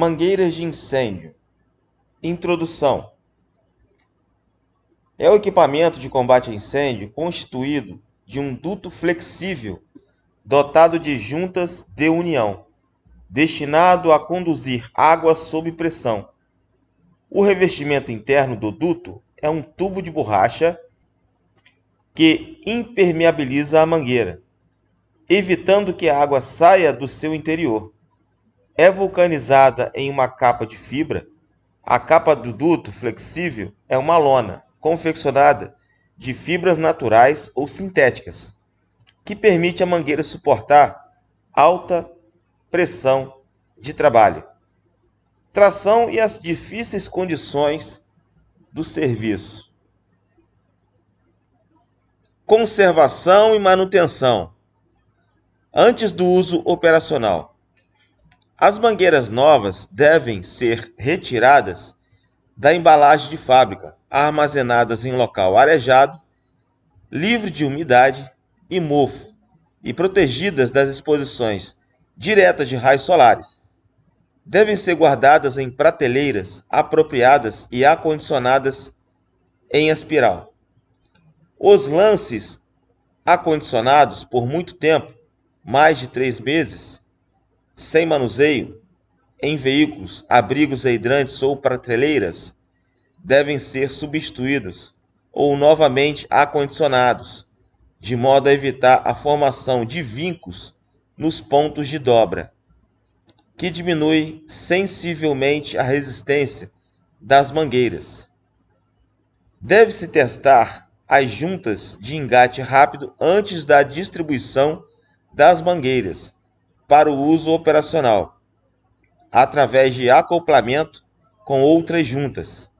Mangueiras de incêndio. Introdução. É o equipamento de combate a incêndio constituído de um duto flexível dotado de juntas de união, destinado a conduzir água sob pressão. O revestimento interno do duto é um tubo de borracha que impermeabiliza a mangueira, evitando que a água saia do seu interior. É vulcanizada em uma capa de fibra. A capa do duto flexível é uma lona confeccionada de fibras naturais ou sintéticas, que permite à mangueira suportar alta pressão de trabalho, tração e as difíceis condições do serviço. Conservação e manutenção. Antes do uso operacional, as mangueiras novas devem ser retiradas da embalagem de fábrica, armazenadas em local arejado, livre de umidade e mofo e protegidas das exposições diretas de raios solares. Devem ser guardadas em prateleiras apropriadas e acondicionadas em espiral. Os lances acondicionados por muito tempo, mais de 3 meses, sem manuseio, em veículos, abrigos e hidrantes ou prateleiras, devem ser substituídos ou novamente acondicionados, de modo a evitar a formação de vincos nos pontos de dobra, que diminui sensivelmente a resistência das mangueiras. Deve-se testar as juntas de engate rápido antes da distribuição das mangueiras para o uso operacional, através de acoplamento com outras juntas.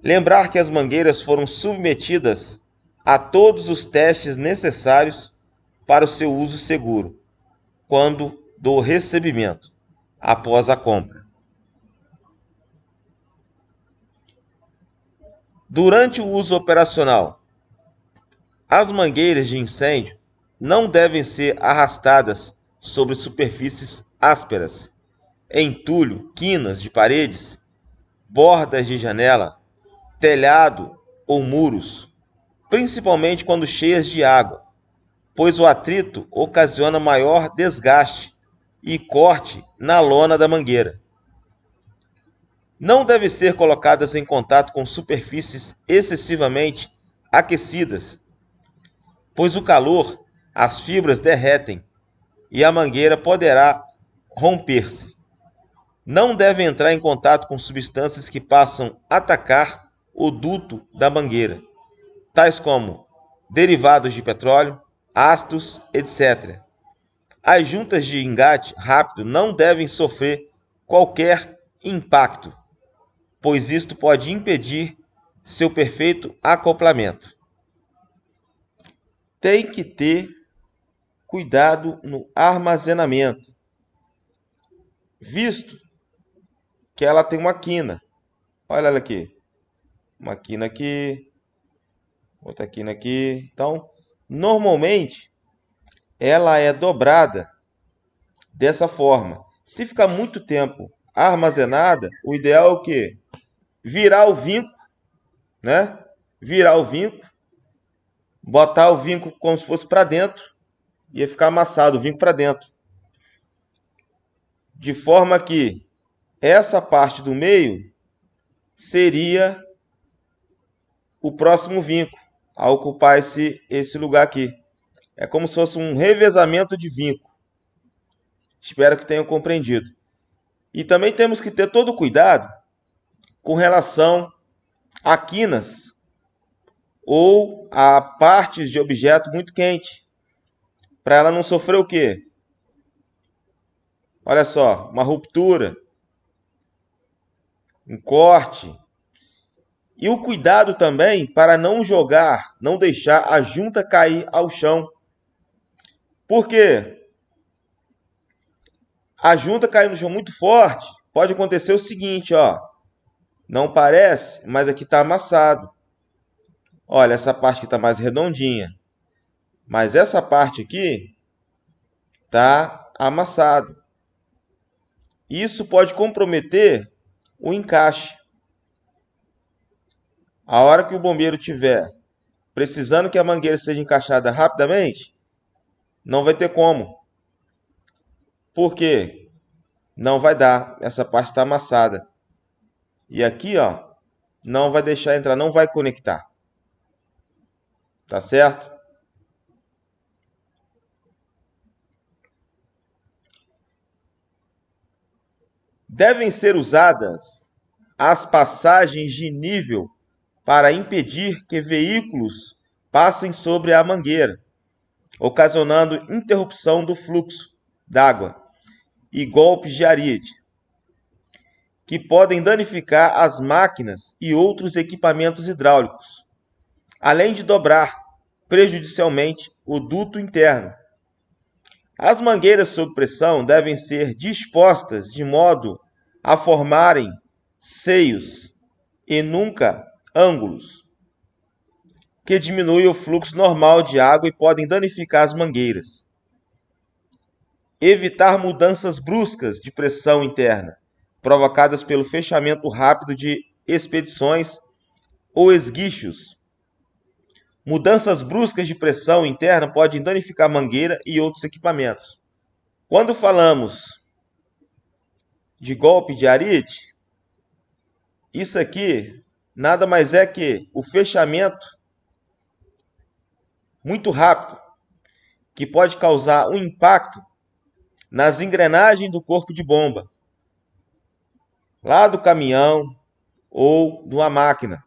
Lembrar que as mangueiras foram submetidas a todos os testes necessários para o seu uso seguro, quando do recebimento, após a compra. Durante o uso operacional, as mangueiras de incêndio não devem ser arrastadas sobre superfícies ásperas, entulho, quinas de paredes, bordas de janela, telhado ou muros, principalmente quando cheias de água, pois o atrito ocasiona maior desgaste e corte na lona da mangueira. Não devem ser colocadas em contato com superfícies excessivamente aquecidas, pois o calor, as fibras derretem e a mangueira poderá romper-se. Não deve entrar em contato com substâncias que possam atacar o duto da mangueira, tais como derivados de petróleo, ácidos, etc. As juntas de engate rápido não devem sofrer qualquer impacto, pois isto pode impedir seu perfeito acoplamento. Tem que ter cuidado no armazenamento, visto que ela tem uma quina. Olha ela aqui. Uma quina aqui, outra quina aqui. Então, normalmente, ela é dobrada dessa forma. Se ficar muito tempo armazenada, o ideal é o quê? Virar o vinco, né? Virar o vinco, botar o vinco como se fosse para dentro, ia ficar amassado o vinco para dentro. De forma que essa parte do meio seria o próximo vinco a ocupar esse lugar aqui. É como se fosse um revezamento de vinco. Espero que tenham compreendido. E também temos que ter todo cuidado com relação a quinas ou a partes de objeto muito quente, para ela não sofrer o quê? Olha só, uma ruptura, um corte. E o cuidado também para não jogar, não deixar a junta cair ao chão. Por quê? A junta cair no chão muito forte, pode acontecer o seguinte, ó. Não parece, mas aqui está amassado. Olha, essa parte aqui está mais redondinha. Mas essa parte aqui está amassado. Isso pode comprometer o encaixe. A hora que o bombeiro tiver precisando que a mangueira seja encaixada rapidamente, não vai ter como. Por quê? Não vai dar. Essa parte está amassada. E aqui, ó, não vai deixar entrar, não vai conectar. Tá certo? Devem ser usadas as passagens de nível para impedir que veículos passem sobre a mangueira, ocasionando interrupção do fluxo d'água e golpes de aride, que podem danificar as máquinas e outros equipamentos hidráulicos, além de dobrar prejudicialmente o duto interno. As mangueiras sob pressão devem ser dispostas de modo a formarem seios e nunca ângulos, que diminuem o fluxo normal de água e podem danificar as mangueiras. Evitar mudanças bruscas de pressão interna, provocadas pelo fechamento rápido de expedições ou esguichos. Mudanças bruscas de pressão interna podem danificar a mangueira e outros equipamentos. Quando falamos de golpe de aride, isso aqui nada mais é que o fechamento muito rápido, que pode causar um impacto nas engrenagens do corpo de bomba, lá do caminhão ou de uma máquina.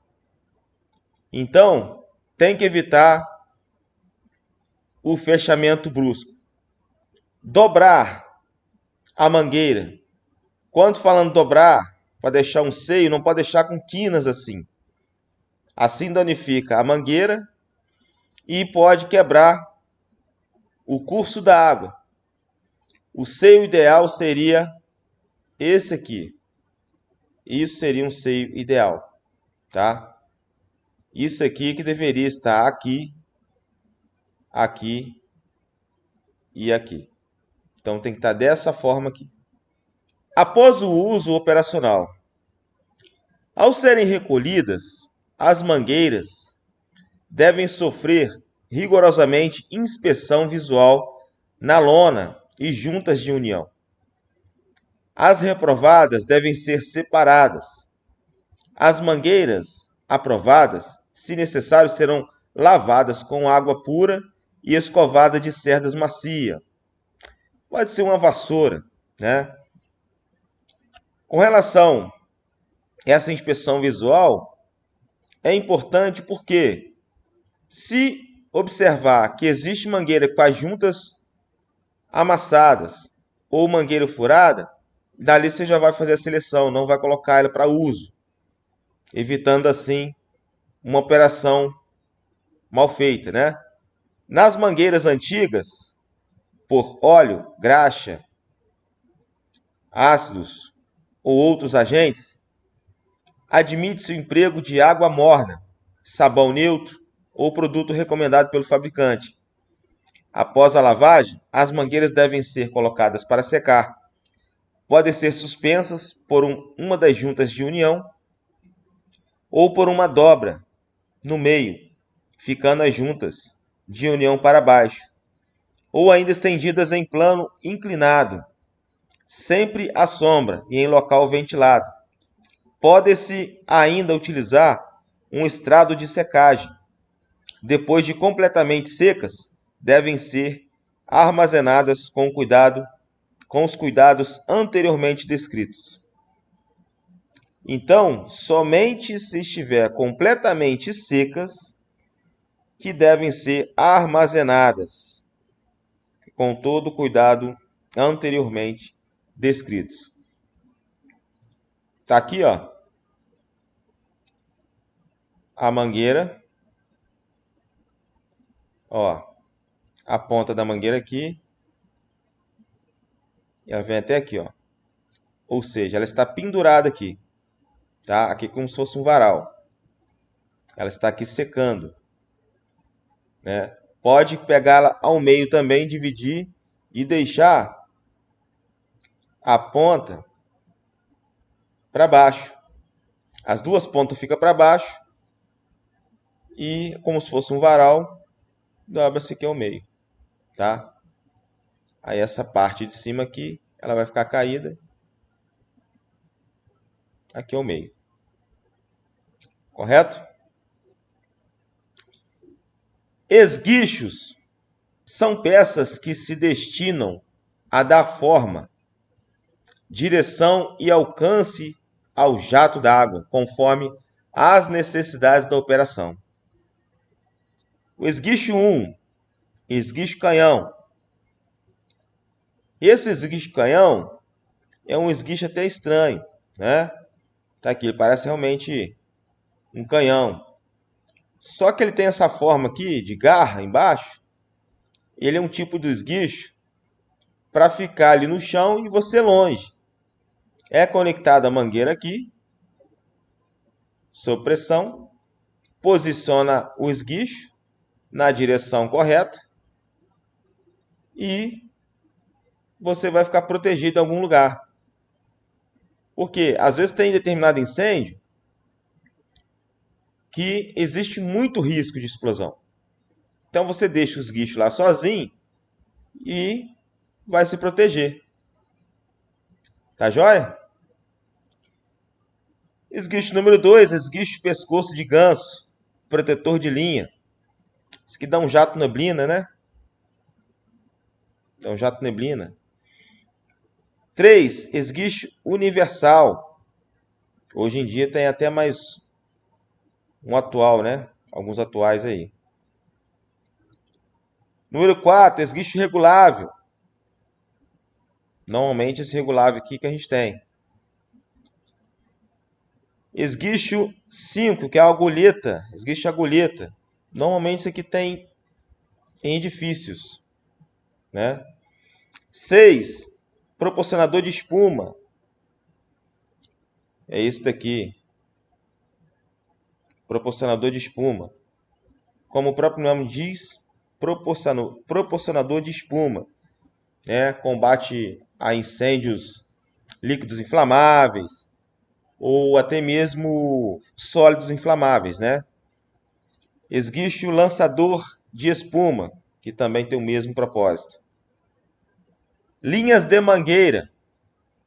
Então, tem que evitar o fechamento brusco. Dobrar a mangueira. Quando falando dobrar, para deixar um seio, não pode deixar com quinas assim. Assim danifica a mangueira e pode quebrar o curso da água. O seio ideal seria esse aqui. Isso seria um seio ideal, tá? Isso aqui que deveria estar aqui, aqui e aqui. Então tem que estar dessa forma aqui. Após o uso operacional, ao serem recolhidas, as mangueiras devem sofrer rigorosamente inspeção visual na lona e juntas de união. As reprovadas devem ser separadas. As mangueiras aprovadas, se necessário, serão lavadas com água pura e escovadas de cerdas macia. Pode ser uma vassoura, né? Com relação a essa inspeção visual, é importante porque se observar que existe mangueira com as juntas amassadas ou mangueira furada, dali você já vai fazer a seleção, não vai colocar ela para uso, evitando assim uma operação mal feita, né? Nas mangueiras antigas, por óleo, graxa, ácidos ou outros agentes, admite-se o emprego de água morna, sabão neutro ou produto recomendado pelo fabricante. Após a lavagem, as mangueiras devem ser colocadas para secar. Podem ser suspensas por uma das juntas de união ou por uma dobra no meio, ficando as juntas de união para baixo, ou ainda estendidas em plano inclinado, sempre à sombra e em local ventilado. Pode-se ainda utilizar um estrado de secagem. Depois de completamente secas, devem ser armazenadas com os cuidados anteriormente descritos. Então, somente se estiver completamente secas que devem ser armazenadas com todo o cuidado anteriormente descritos. Tá aqui, ó, a mangueira, ó, a ponta da mangueira aqui, e ela vem até aqui, ó. Ou seja, ela está pendurada aqui, tá? Aqui como se fosse um varal. Ela está aqui secando, né? Pode pegá-la ao meio também, dividir e deixar a ponta para baixo. As duas pontas ficam para baixo e, como se fosse um varal, dobra-se aqui ao meio, tá? Aí essa parte de cima aqui, ela vai ficar caída aqui ao meio. Correto? Esguichos são peças que se destinam a dar forma, direção e alcance ao jato d'água, conforme as necessidades da operação. O esguicho 1, esguicho canhão. Esse esguicho canhão é um esguicho até estranho, né? Tá aqui, ele parece realmente um canhão. Só que ele tem essa forma aqui de garra embaixo. Ele é um tipo de esguicho para ficar ali no chão e você longe. É conectada a mangueira aqui, sob pressão, posiciona o esguicho na direção correta e você vai ficar protegido em algum lugar. Porque às vezes tem determinado incêndio que existe muito risco de explosão. Então você deixa o esguicho lá sozinho e vai se proteger. Tá joia? Esguicho número 2, esguicho pescoço de ganso, protetor de linha. Isso aqui dá um jato neblina, né? Dá um jato neblina. 3, esguicho universal. Hoje em dia tem até mais um atual, né? Alguns atuais aí. Número 4, esguicho regulável. Normalmente esse regulável aqui que a gente tem. Esguicho 5, que é a agulheta. Esguicho agulheta. Normalmente isso aqui tem em edifícios, né? 6, proporcionador de espuma. É esse daqui. Proporcionador de espuma. Como o próprio nome diz, proporcionador de espuma. Combate a incêndios líquidos inflamáveis ou até mesmo sólidos inflamáveis, né? Esguicho lançador de espuma, que também tem o mesmo propósito. Linhas de mangueira.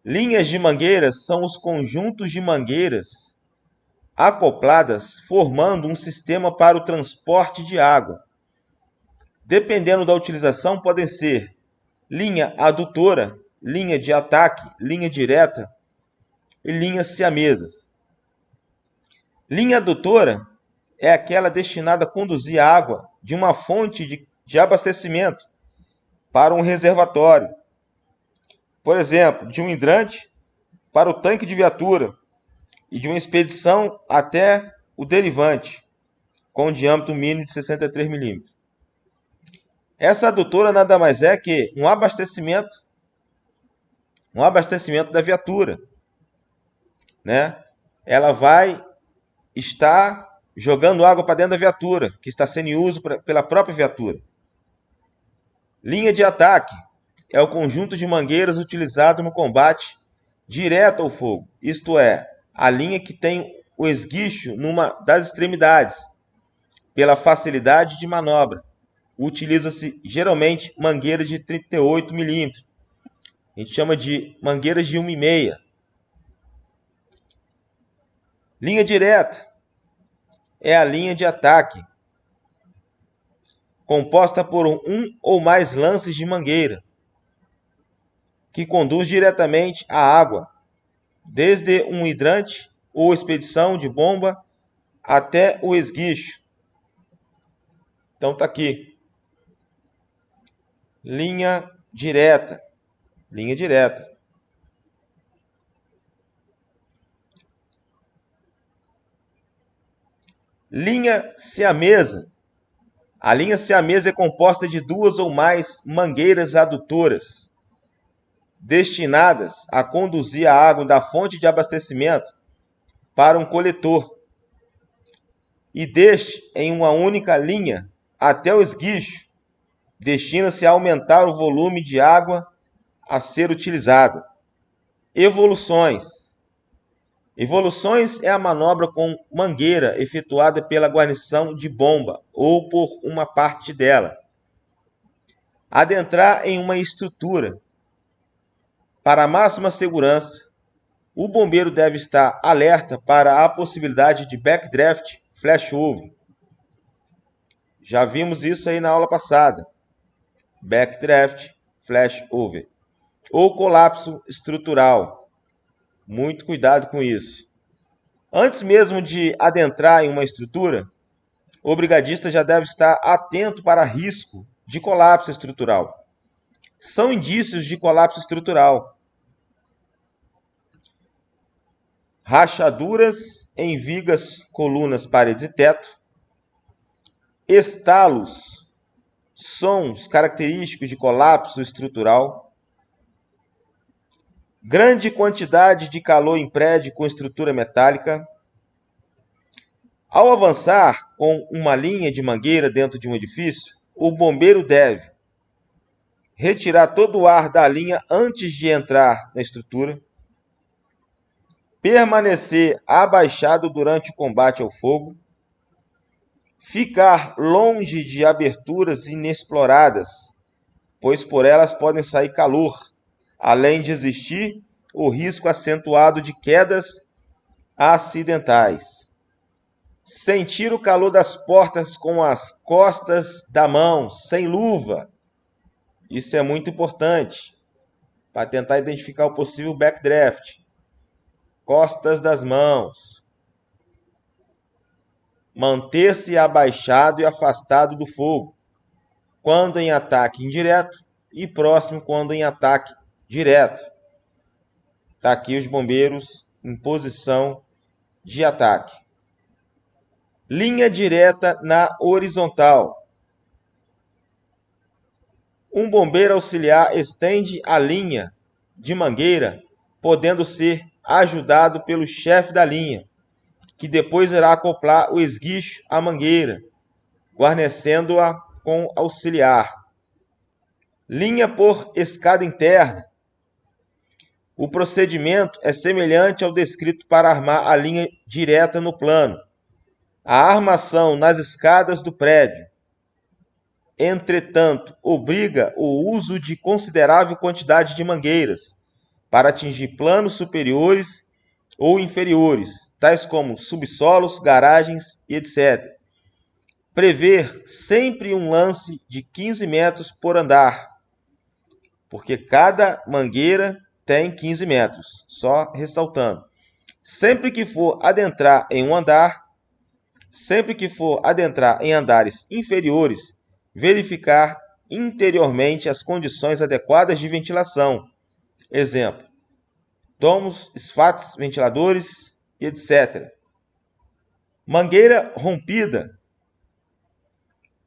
Linhas de mangueiras são os conjuntos de mangueiras acopladas formando um sistema para o transporte de água. Dependendo da utilização, podem ser linha adutora, linha de ataque, linha direta e linhas siamesas. Linha adutora é aquela destinada a conduzir água de uma fonte de abastecimento para um reservatório. Por exemplo, de um hidrante para o tanque de viatura e de uma expedição até o derivante, com um diâmetro mínimo de 63 milímetros. Essa adutora nada mais é que um abastecimento da viatura, né? Ela vai estar jogando água para dentro da viatura, que está sendo em uso pela própria viatura. Linha de ataque é o conjunto de mangueiras utilizado no combate direto ao fogo, isto é, a linha que tem o esguicho numa das extremidades, pela facilidade de manobra. Utiliza-se geralmente mangueiras de 38 milímetros. A gente chama de mangueiras de 1,5. Linha direta é a linha de ataque, composta por um ou mais lances de mangueira, que conduz diretamente à água, desde um hidrante ou expedição de bomba até o esguicho. Então tá aqui. Linha direta. Linha direta. Linha siamesa. A linha siamesa é composta de duas ou mais mangueiras adutoras, destinadas a conduzir a água da fonte de abastecimento para um coletor, e deste em uma única linha até o esguicho, destina-se a aumentar o volume de água a ser utilizado. Evoluções. Evoluções é a manobra com mangueira efetuada pela guarnição de bomba ou por uma parte dela. Adentrar em uma estrutura. Para máxima segurança, o bombeiro deve estar alerta para a possibilidade de backdraft, flashover. Já vimos isso aí na aula passada. Backdraft, flashover. Ou colapso estrutural. Muito cuidado com isso. Antes mesmo de adentrar em uma estrutura, o brigadista já deve estar atento para risco de colapso estrutural. São indícios de colapso estrutural: rachaduras em vigas, colunas, paredes e teto, estalos, sons característicos de colapso estrutural, grande quantidade de calor em prédio com estrutura metálica. Ao avançar com uma linha de mangueira dentro de um edifício, o bombeiro deve retirar todo o ar da linha antes de entrar na estrutura, permanecer abaixado durante o combate ao fogo, ficar longe de aberturas inexploradas, pois por elas podem sair calor, além de existir o risco acentuado de quedas acidentais. Sentir o calor das portas com as costas da mão, sem luva. Isso é muito importante para tentar identificar o possível backdraft. Costas das mãos. Manter-se abaixado e afastado do fogo, quando em ataque indireto, e próximo quando em ataque direto. Está aqui os bombeiros em posição de ataque. Linha direta na horizontal. Um bombeiro auxiliar estende a linha de mangueira, podendo ser ajudado pelo chefe da linha, que depois irá acoplar o esguicho à mangueira, guarnecendo-a com auxiliar. Linha por escada interna. O procedimento é semelhante ao descrito para armar a linha direta no plano. A armação nas escadas do prédio, entretanto, obriga o uso de considerável quantidade de mangueiras para atingir planos superiores ou inferiores, tais como subsolos, garagens e etc. Prever sempre um lance de 15 metros por andar, porque cada mangueira tem 15 metros, só ressaltando. Sempre que for adentrar em um andar, sempre que for adentrar em andares inferiores, verificar interiormente as condições adequadas de ventilação. Exemplo: domos, SFATs, ventiladores, etc. Mangueira rompida.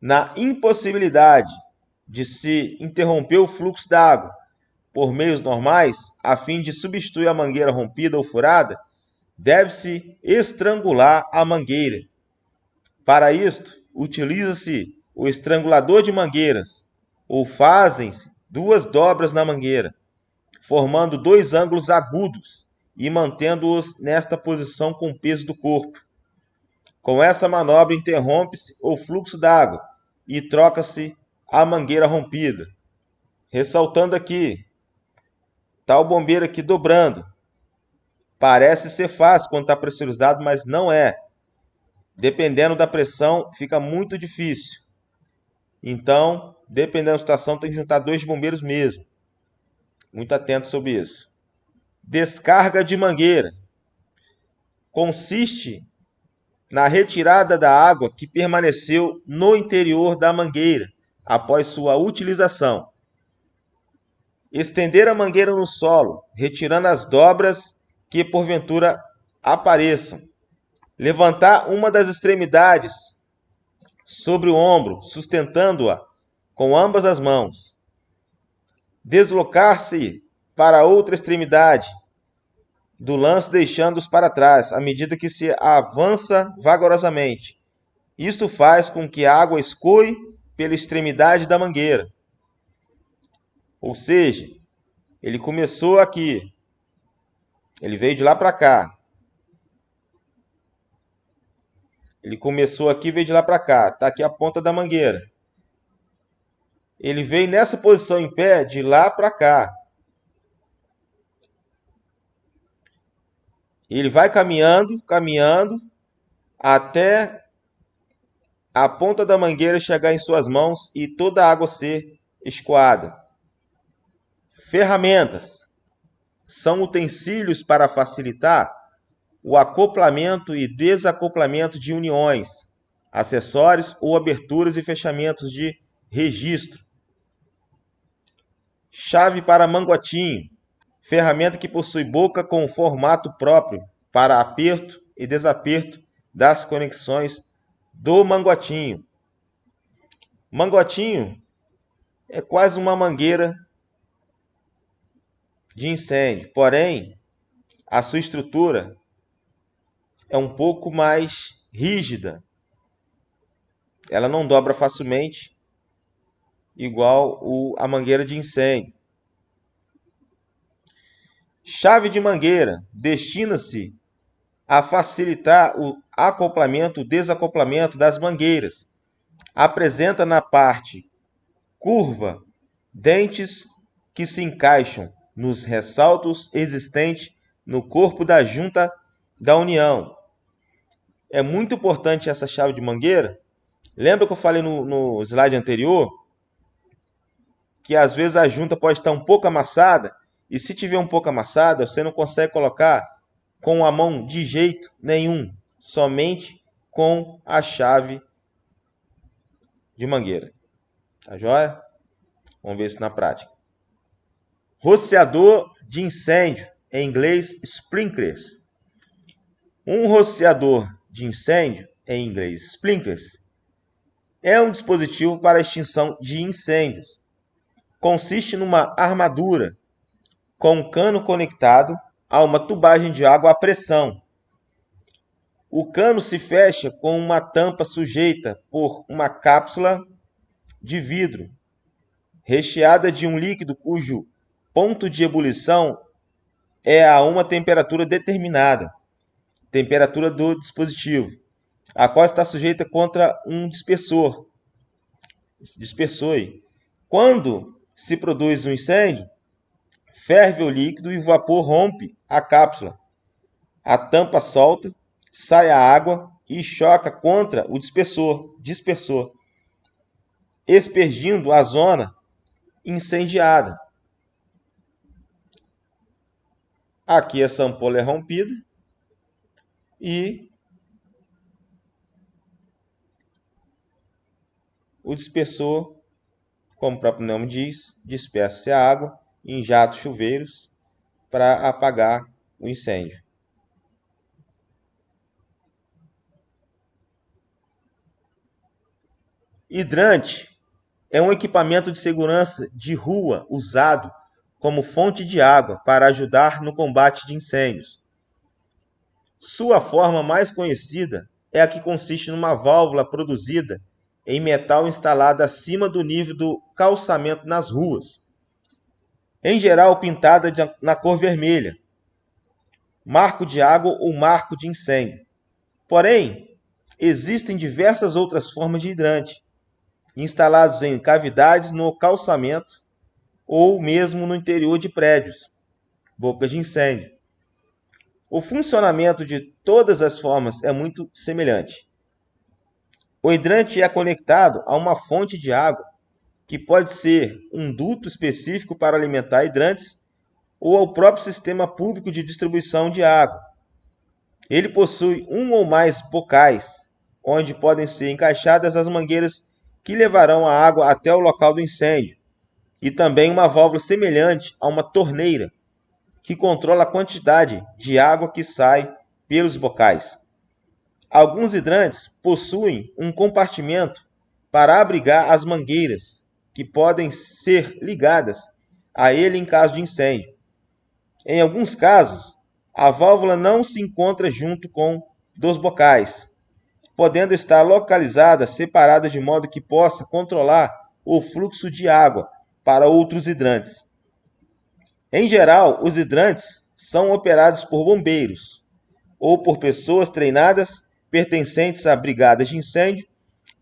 Na impossibilidade de se interromper o fluxo d'água por meios normais, a fim de substituir a mangueira rompida ou furada, deve-se estrangular a mangueira. Para isto, utiliza-se o estrangulador de mangueiras, ou fazem-se duas dobras na mangueira, formando dois ângulos agudos e mantendo-os nesta posição com o peso do corpo. Com essa manobra interrompe-se o fluxo d'água e troca-se a mangueira rompida. Ressaltando aqui, está o bombeiro aqui dobrando. Parece ser fácil quando está pressurizado, mas não é. Dependendo da pressão, fica muito difícil. Então, dependendo da situação, tem que juntar dois bombeiros mesmo. Muito atento sobre isso. Descarga de mangueira. Consiste na retirada da água que permaneceu no interior da mangueira após sua utilização. Estender a mangueira no solo, retirando as dobras que porventura apareçam. Levantar uma das extremidades sobre o ombro, sustentando-a com ambas as mãos. Deslocar-se para outra extremidade do lance, deixando-os para trás, à medida que se avança vagarosamente. Isto faz com que a água escoe pela extremidade da mangueira. Ou seja, ele começou aqui, ele veio de lá para cá. Ele começou aqui e veio de lá para cá. Está aqui a ponta da mangueira. Ele veio nessa posição em pé de lá para cá. Ele vai caminhando, caminhando, até a ponta da mangueira chegar em suas mãos e toda a água ser escoada. Ferramentas são utensílios para facilitar o acoplamento e desacoplamento de uniões, acessórios ou aberturas e fechamentos de registro. Chave para mangotinho, ferramenta que possui boca com formato próprio para aperto e desaperto das conexões do mangotinho. Mangotinho é quase uma mangueira de incêndio, porém a sua estrutura é um pouco mais rígida. Ela não dobra facilmente, igual a mangueira de incêndio. Chave de mangueira destina-se a facilitar o acoplamento, o desacoplamento das mangueiras. Apresenta na parte curva dentes que se encaixam nos ressaltos existentes no corpo da junta da união. É muito importante essa chave de mangueira. Lembra que eu falei no slide anterior que às vezes a junta pode estar um pouco amassada, e se tiver um pouco amassada, você não consegue colocar com a mão de jeito nenhum, somente com a chave de mangueira. Tá joia? Vamos ver isso na prática. Roceador de incêndio, em inglês sprinklers. Um roceador de incêndio, em inglês sprinklers, é um dispositivo para extinção de incêndios. Consiste numa armadura com um cano conectado a uma tubagem de água à pressão. O cano se fecha com uma tampa sujeita por uma cápsula de vidro, recheada de um líquido cujo ponto de ebulição é a uma temperatura determinada, temperatura do dispositivo, a qual está sujeita contra um dispersor. Quando se produz um incêndio, ferve o líquido e o vapor rompe a cápsula. A tampa solta, sai a água e choca contra o dispersor, aspergindo a zona incendiada. Aqui essa ampola é rompida e o dispersor, como o próprio nome diz, dispersa a água em jatos chuveiros para apagar o incêndio. Hidrante é um equipamento de segurança de rua usado como fonte de água para ajudar no combate de incêndios. Sua forma mais conhecida é a que consiste numa válvula produzida em metal instalada acima do nível do calçamento nas ruas, em geral pintada na cor vermelha, marco de água ou marco de incêndio. Porém, existem diversas outras formas de hidrante, instalados em cavidades no calçamento ou mesmo no interior de prédios, bocas de incêndio. O funcionamento de todas as formas é muito semelhante. O hidrante é conectado a uma fonte de água, que pode ser um duto específico para alimentar hidrantes ou ao próprio sistema público de distribuição de água. Ele possui um ou mais bocais, onde podem ser encaixadas as mangueiras que levarão a água até o local do incêndio, e também uma válvula semelhante a uma torneira, que controla a quantidade de água que sai pelos bocais. Alguns hidrantes possuem um compartimento para abrigar as mangueiras, que podem ser ligadas a ele em caso de incêndio. Em alguns casos, a válvula não se encontra junto com dos bocais, podendo estar localizada separada de modo que possa controlar o fluxo de água para outros hidrantes. Em geral, os hidrantes são operados por bombeiros ou por pessoas treinadas pertencentes a brigadas de incêndio,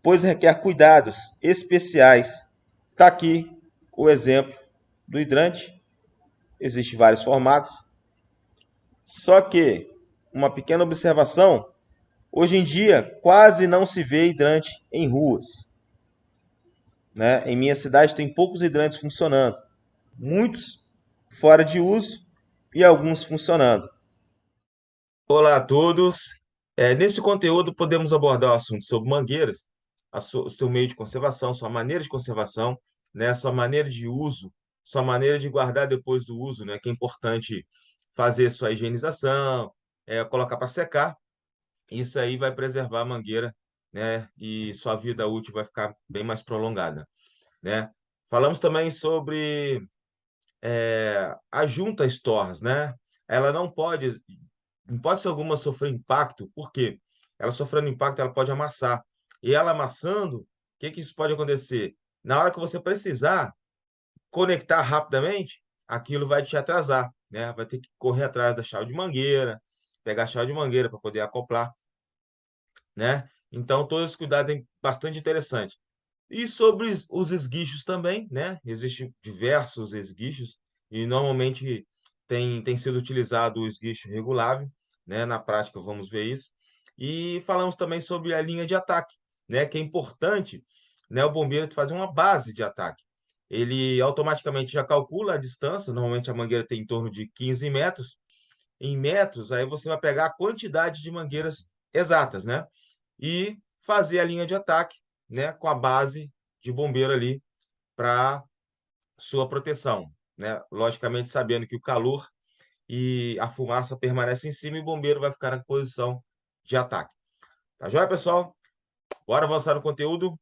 pois requer cuidados especiais. Está aqui o exemplo do hidrante. Existem vários formatos. Só que, uma pequena observação, hoje em dia quase não se vê hidrante em ruas. Né? Em minha cidade tem poucos hidrantes funcionando. Muitos fora de uso e alguns funcionando. Olá a todos. Nesse conteúdo podemos abordar o assunto sobre mangueiras, o seu meio de conservação, sua maneira de conservação, né, sua maneira de uso, sua maneira de guardar depois do uso, né, que é importante fazer sua higienização, colocar para secar. Isso aí vai preservar a mangueira, né, e sua vida útil vai ficar bem mais prolongada, né? Falamos também sobre a junta stores, né? Ela não pode, em hipótese alguma, sofrer impacto, por quê? Ela sofrendo impacto, ela pode amassar. E ela amassando, o que que isso pode acontecer? Na hora que você precisar conectar rapidamente, aquilo vai te atrasar, né? Vai ter que correr atrás da chave de mangueira, pegar a chave de mangueira para poder acoplar, né? Então, todos os cuidados é bastante interessante. E sobre os esguichos também, né? Existem diversos esguichos e normalmente tem sido utilizado o esguicho regulável, né? Na prática, vamos ver isso. E falamos também sobre a linha de ataque, né? Que é importante, né? O bombeiro fazer uma base de ataque. Ele automaticamente já calcula a distância, normalmente a mangueira tem em torno de 15 metros. Em metros, aí você vai pegar a quantidade de mangueiras exatas, né? E fazer a linha de ataque, né, com a base de bombeiro ali para sua proteção, né? Logicamente sabendo que o calor e a fumaça permanecem em cima e o bombeiro vai ficar na posição de ataque. Tá joia, pessoal? Bora avançar no conteúdo?